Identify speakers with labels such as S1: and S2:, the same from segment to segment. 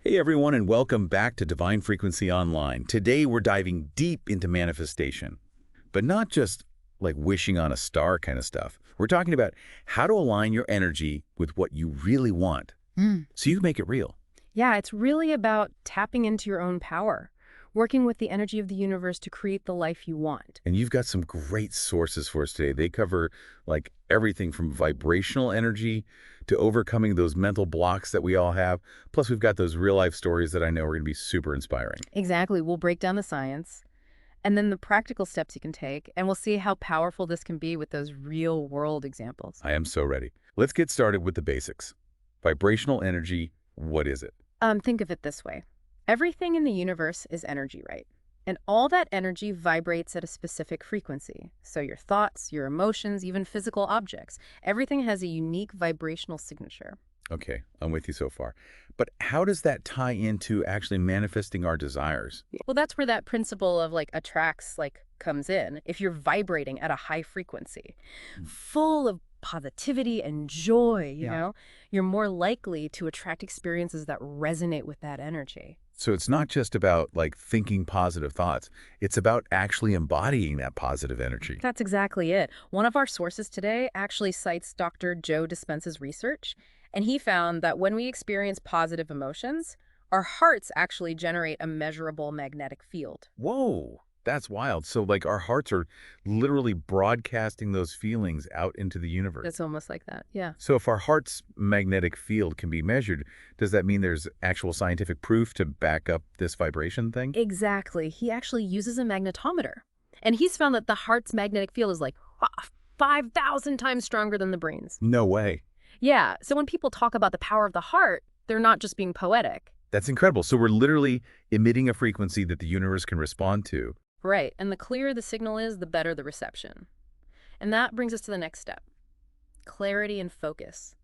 S1: Hey everyone, and welcome back to Divine Frequency Online. Today we're diving deep into manifestation, but not just like wishing on a star kind of stuff. We're talking about how to align your energy with what you really want
S2: Mm.
S1: so you can make it real.
S2: Yeah, it's really about tapping into your own power, working with the energy of the universe to create the life you want.
S1: And you've got some great sources for us today. They cover like everything from vibrational energy to overcoming those mental blocks that we all have. Plus, we've got those real life stories that I know are going to be super inspiring.
S2: Exactly. We'll break down the science and then the practical steps you can take, and we'll see how powerful this can be with those real world examples.
S1: I am so ready. Let's get started with the basics. Vibrational energy, what is it?
S2: Think of it this way. Everything in the universe is energy, right? And all that energy vibrates at a specific frequency. So your thoughts, your emotions, even physical objects, everything has a unique vibrational signature.
S1: Okay, I'm with you so far. But how does that tie into actually manifesting our desires?
S2: Well, that's where that principle of attracts comes in. If you're vibrating at a high frequency,
S1: Mm.
S2: full of positivity and joy,
S1: Yeah.
S2: you're more likely to attract experiences that resonate with that energy.
S1: So it's not just about like thinking positive thoughts. It's about actually embodying that positive energy.
S2: That's exactly it. One of our sources today actually cites Dr. Joe Dispenza's research, and he found that when we experience positive emotions, our hearts actually generate a measurable magnetic field.
S1: Whoa, that's wild. So like our hearts are literally broadcasting those feelings out into the universe.
S2: It's almost like that. Yeah.
S1: So if our heart's magnetic field can be measured, does that mean there's actual scientific proof to back up this vibration thing?
S2: Exactly. He actually uses a magnetometer. And he's found that the heart's magnetic field is 5,000 times stronger than the brain's.
S1: No way.
S2: Yeah. So when people talk about the power of the heart, they're not just being poetic.
S1: That's incredible. So we're literally emitting a frequency that the universe can respond to.
S2: Right. And the clearer the signal is, the better the reception. And that brings us to the next step. Clarity and focus.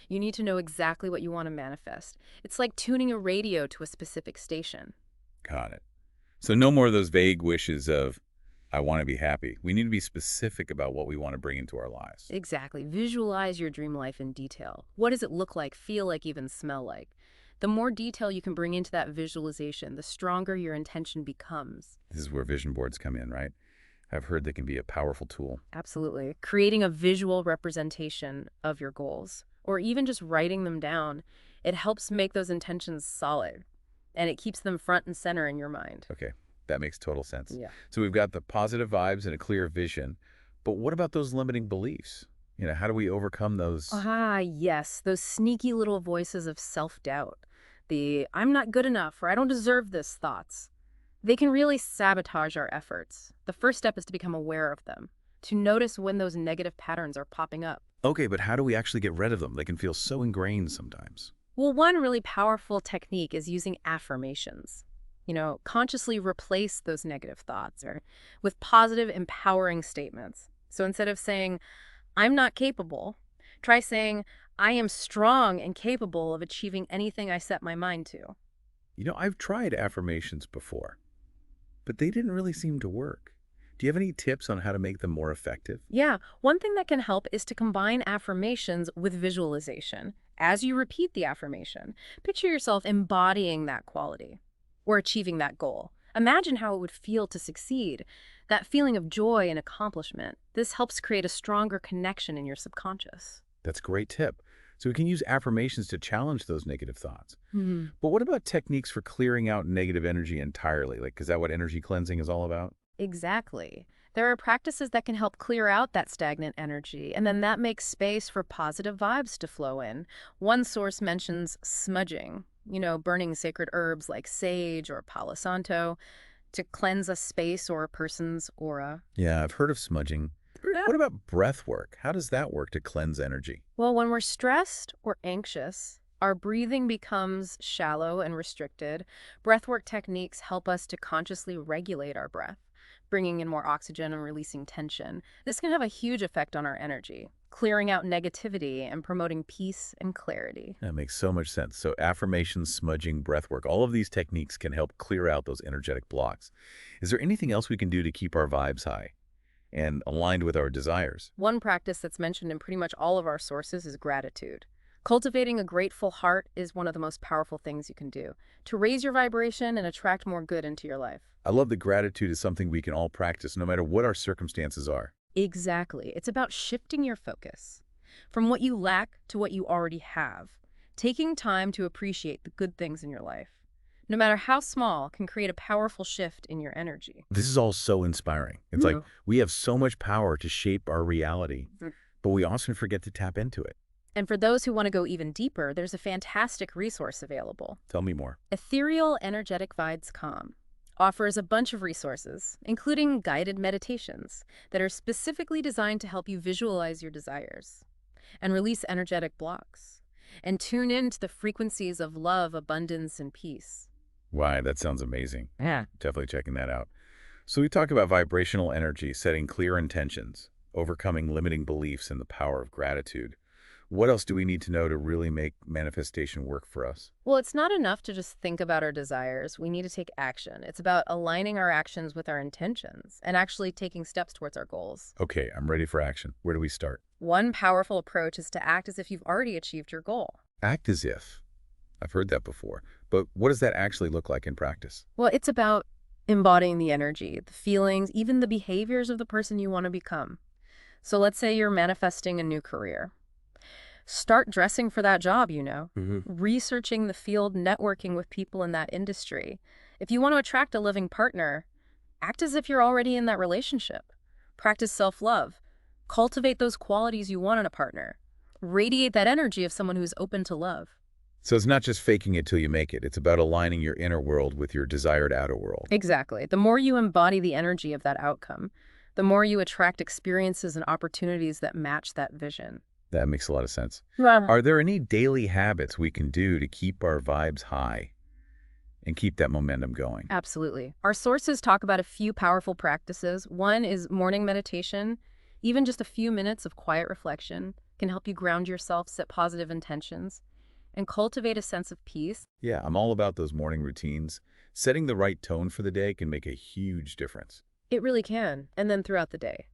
S2: You need to know exactly what you want to manifest. It's like tuning a radio to a specific station.
S1: Got it. So no more of those vague wishes of, I want to be happy. We need to be specific about what we want to bring into our lives.
S2: Exactly. Visualize your dream life in detail. What does it look like, feel like, even smell like? The more detail you can bring into that visualization, the stronger your intention becomes.
S1: This is where vision boards come in, right? I've heard they can be a powerful tool.
S2: Absolutely. Creating a visual representation of your goals, or even just writing them down, it helps make those intentions solid, and it keeps them front and center in your mind.
S1: Okay, that makes total sense.
S2: Yeah.
S1: So we've got the positive vibes and a clear vision, but what about those limiting beliefs? How do we overcome those?
S2: Ah, yes, those sneaky little voices of self-doubt. The I'm not good enough or I don't deserve this thoughts. They can really sabotage our efforts. The first step is to become aware of them, to notice when those negative patterns are popping up.
S1: Okay, but how do we actually get rid of them? They can feel so ingrained sometimes.
S2: Well, one really powerful technique is using affirmations. Consciously replace those negative thoughts or with positive, empowering statements. So instead of saying, I'm not capable, try saying, I am strong and capable of achieving anything I set my mind to.
S1: I've tried affirmations before, but they didn't really seem to work. Do you have any tips on how to make them more effective?
S2: Yeah, one thing that can help is to combine affirmations with visualization. As you repeat the affirmation, picture yourself embodying that quality or achieving that goal. Imagine how it would feel to succeed, that feeling of joy and accomplishment. This helps create a stronger connection in your subconscious.
S1: That's a great tip. So we can use affirmations to challenge those negative thoughts.
S2: Hmm.
S1: But what about techniques for clearing out negative energy entirely? Like, is that what energy cleansing is all about?
S2: Exactly. There are practices that can help clear out that stagnant energy, and then that makes space for positive vibes to flow in. One source mentions smudging, burning sacred herbs like sage or palo santo to cleanse a space or a person's aura.
S1: Yeah, I've heard of smudging. What about breath work? How does that work to cleanse energy?
S2: Well, when we're stressed or anxious, our breathing becomes shallow and restricted. Breathwork techniques help us to consciously regulate our breath, bringing in more oxygen and releasing tension. This can have a huge effect on our energy, clearing out negativity and promoting peace and clarity.
S1: That makes so much sense. So affirmations, smudging, breath work, all of these techniques can help clear out those energetic blocks. Is there anything else we can do to keep our vibes high and aligned with our desires?
S2: One practice that's mentioned in pretty much all of our sources is gratitude. Cultivating a grateful heart is one of the most powerful things you can do to raise your vibration and attract more good into your life.
S1: I love that gratitude is something we can all practice no matter what our circumstances are.
S2: Exactly. It's about shifting your focus from what you lack to what you already have, taking time to appreciate the good things in your life, no matter how small, can create a powerful shift in your energy.
S1: This is all so inspiring. It's like
S2: Yeah.
S1: we have so much power to shape our reality,
S2: Mm.
S1: but we often forget to tap into it.
S2: And for those who want to go even deeper, there's a fantastic resource available.
S1: Tell me more.
S2: Ethereal Energetic Vibes Calm offers a bunch of resources, including guided meditations that are specifically designed to help you visualize your desires and release energetic blocks and tune into the frequencies of love, abundance, and peace.
S1: Why, that sounds amazing.
S2: Yeah.
S1: Definitely checking that out. So we talk about vibrational energy, setting clear intentions, overcoming limiting beliefs, and the power of gratitude. What else do we need to know to really make manifestation work for us?
S2: Well, it's not enough to just think about our desires. We need to take action. It's about aligning our actions with our intentions and actually taking steps towards our goals.
S1: Okay, I'm ready for action. Where do we start?
S2: One powerful approach is to act as if you've already achieved your goal.
S1: Act as if. I've heard that before. But what does that actually look like in practice?
S2: Well, it's about embodying the energy, the feelings, even the behaviors of the person you want to become. So let's say you're manifesting a new career. Start dressing for that job, researching the field, networking with people in that industry. If you want to attract a living partner, act as if you're already in that relationship. Practice self-love. Cultivate those qualities you want in a partner. Radiate that energy of someone who's open to love.
S1: So it's not just faking it till you make it. It's about aligning your inner world with your desired outer world.
S2: Exactly. The more you embody the energy of that outcome, the more you attract experiences and opportunities that match that vision.
S1: That makes a lot of sense.
S2: Yeah.
S1: Are there any daily habits we can do to keep our vibes high and keep that momentum going?
S2: Absolutely. Our sources talk about a few powerful practices. One is morning meditation. Even just a few minutes of quiet reflection can help you ground yourself, set positive intentions, and cultivate a sense of peace.
S1: Yeah, I'm all about those morning routines. Setting the right tone for the day can make a huge difference.
S2: It really can. And then throughout the day,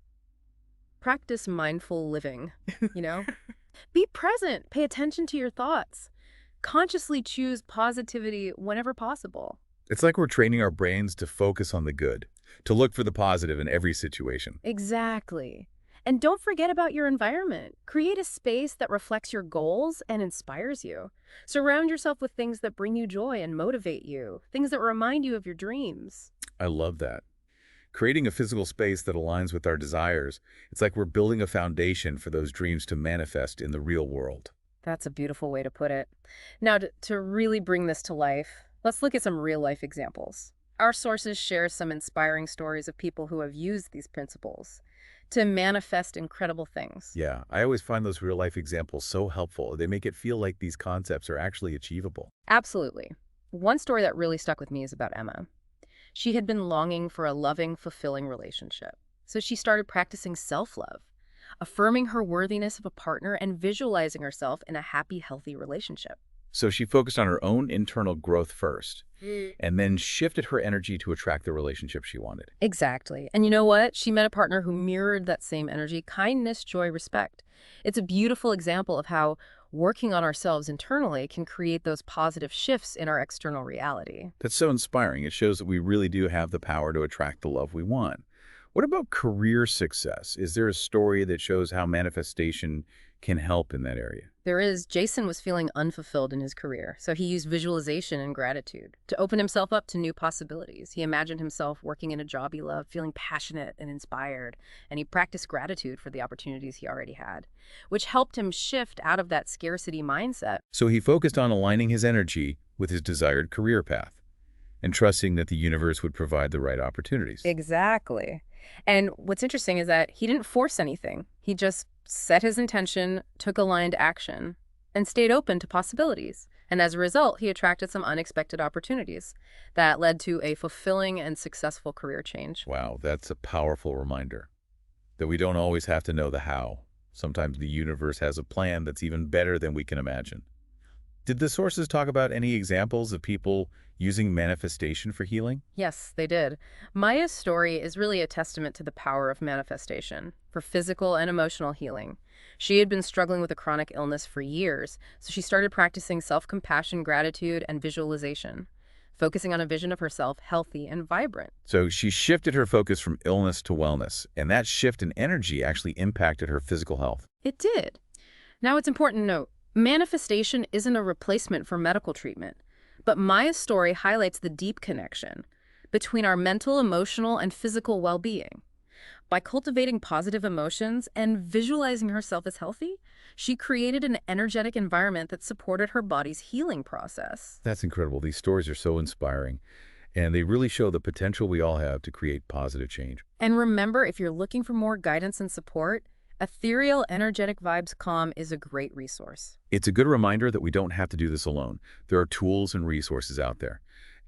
S2: practice mindful living, Be present. Pay attention to your thoughts. Consciously choose positivity whenever possible.
S1: It's like we're training our brains to focus on the good, to look for the positive in every situation.
S2: Exactly. And don't forget about your environment. Create a space that reflects your goals and inspires you. Surround yourself with things that bring you joy and motivate you, things that remind you of your dreams.
S1: I love that. Creating a physical space that aligns with our desires, it's like we're building a foundation for those dreams to manifest in the real world.
S2: That's a beautiful way to put it. Now, to really bring this to life, let's look at some real-life examples. Our sources share some inspiring stories of people who have used these principles to manifest incredible things.
S1: Yeah, I always find those real-life examples so helpful. They make it feel like these concepts are actually achievable.
S2: Absolutely. One story that really stuck with me is about Emma. She had been longing for a loving, fulfilling relationship. So she started practicing self-love, affirming her worthiness of a partner and visualizing herself in a happy, healthy relationship.
S1: So she focused on her own internal growth first, and then shifted her energy to attract the relationship she wanted.
S2: Exactly. And you know what? She met a partner who mirrored that same energy: kindness, joy, respect. It's a beautiful example of how working on ourselves internally can create those positive shifts in our external reality.
S1: That's so inspiring. It shows that we really do have the power to attract the love we want. What about career success? Is there a story that shows how manifestation can help in that area?
S2: There is. Jason was feeling unfulfilled in his career, so he used visualization and gratitude to open himself up to new possibilities. He imagined himself working in a job he loved, feeling passionate and inspired, and he practiced gratitude for the opportunities he already had, which helped him shift out of that scarcity mindset.
S1: So he focused on aligning his energy with his desired career path and trusting that the universe would provide the right opportunities.
S2: Exactly. And what's interesting is that he didn't force anything. He just set his intention, took aligned action, and stayed open to possibilities. And as a result, he attracted some unexpected opportunities that led to a fulfilling and successful career change.
S1: Wow, that's a powerful reminder that we don't always have to know the how. Sometimes the universe has a plan that's even better than we can imagine. Did the sources talk about any examples of people using manifestation for healing?
S2: Yes, they did. Maya's story is really a testament to the power of manifestation for physical and emotional healing. She had been struggling with a chronic illness for years, so she started practicing self-compassion, gratitude, and visualization, focusing on a vision of herself healthy and vibrant.
S1: So she shifted her focus from illness to wellness, and that shift in energy actually impacted her physical health.
S2: It did. Now it's important to note, manifestation isn't a replacement for medical treatment, but Maya's story highlights the deep connection between our mental, emotional, and physical well-being. By cultivating positive emotions and visualizing herself as healthy, she created an energetic environment that supported her body's healing process.
S1: That's incredible. These stories are so inspiring, and they really show the potential we all have to create positive change.
S2: And remember, if you're looking for more guidance and support, Ethereal Energetic Vibes Calm is a great resource.
S1: It's a good reminder that we don't have to do this alone. There are tools and resources out there,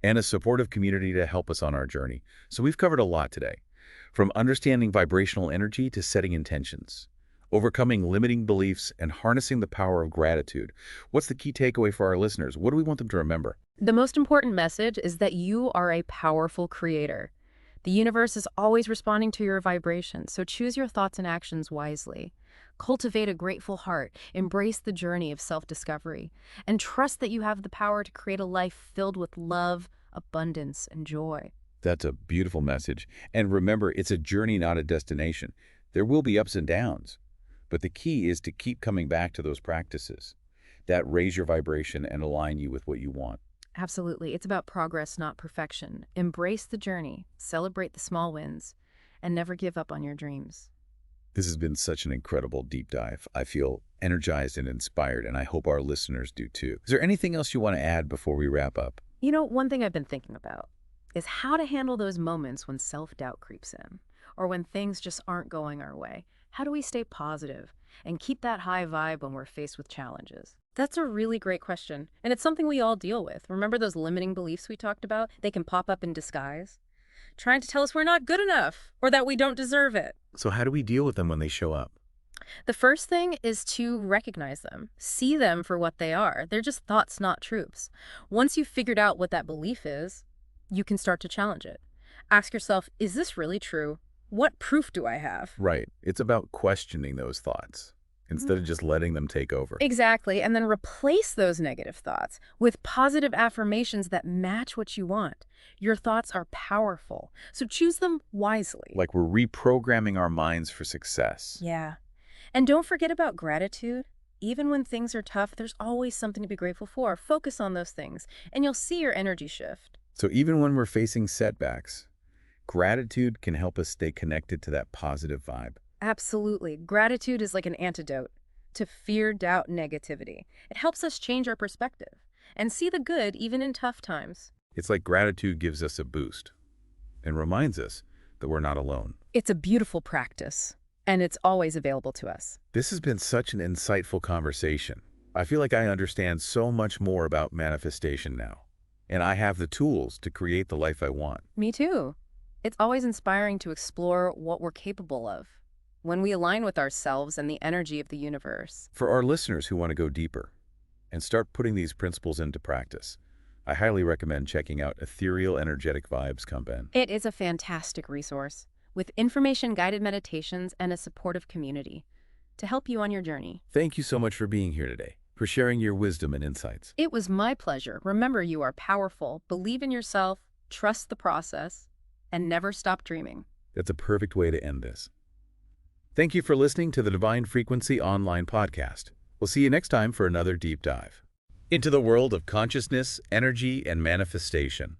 S1: and a supportive community to help us on our journey. So we've covered a lot today, from understanding vibrational energy to setting intentions, overcoming limiting beliefs, and harnessing the power of gratitude. What's the key takeaway for our listeners? What do we want them to remember?
S2: The most important message is that you are a powerful creator. The universe is always responding to your vibrations, so choose your thoughts and actions wisely. Cultivate a grateful heart, embrace the journey of self-discovery, and trust that you have the power to create a life filled with love, abundance, and joy.
S1: That's a beautiful message. And remember, it's a journey, not a destination. There will be ups and downs, but the key is to keep coming back to those practices that raise your vibration and align you with what you want.
S2: Absolutely. It's about progress, not perfection. Embrace the journey, celebrate the small wins, and never give up on your dreams.
S1: This has been such an incredible deep dive. I feel energized and inspired, and I hope our listeners do too. Is there anything else you want to add before we wrap up?
S2: You know, one thing I've been thinking about is how to handle those moments when self-doubt creeps in, or when things just aren't going our way. How do we stay positive and keep that high vibe when we're faced with challenges? That's a really great question, and it's something we all deal with. Remember those limiting beliefs we talked about? They can pop up in disguise, trying to tell us we're not good enough or that we don't deserve it.
S1: So how do we deal with them when they show up?
S2: The first thing is to recognize them, see them for what they are. They're just thoughts, not truths. Once you've figured out what that belief is, you can start to challenge it. Ask yourself, is this really true? What proof do I have?
S1: Right. It's about questioning those thoughts instead of just letting them take over.
S2: Exactly, and then replace those negative thoughts with positive affirmations that match what you want. Your thoughts are powerful, so choose them wisely.
S1: Like we're reprogramming our minds for success.
S2: Yeah. And don't forget about gratitude. Even when things are tough, there's always something to be grateful for. Focus on those things, and you'll see your energy shift.
S1: So even when we're facing setbacks, gratitude can help us stay connected to that positive vibe.
S2: Absolutely. Gratitude is like an antidote to fear, doubt, negativity. It helps us change our perspective and see the good even in tough times.
S1: It's like gratitude gives us a boost and reminds us that we're not alone.
S2: It's a beautiful practice, and it's always available to us.
S1: This has been such an insightful conversation. I feel like I understand so much more about manifestation now, and I have the tools to create the life I want.
S2: Me too. It's always inspiring to explore what we're capable of when we align with ourselves and the energy of the universe.
S1: For our listeners who want to go deeper and start putting these principles into practice, I highly recommend checking out Ethereal Energetic Vibes Calm.
S2: It is a fantastic resource with information-guided meditations and a supportive community to help you on your journey.
S1: Thank you so much for being here today, for sharing your wisdom and insights.
S2: It was my pleasure. Remember, you are powerful. Believe in yourself, trust the process, and never stop dreaming.
S1: That's a perfect way to end this. Thank you for listening to the Divine Frequency Online Podcast. We'll see you next time for another deep dive into the world of consciousness, energy, and manifestation.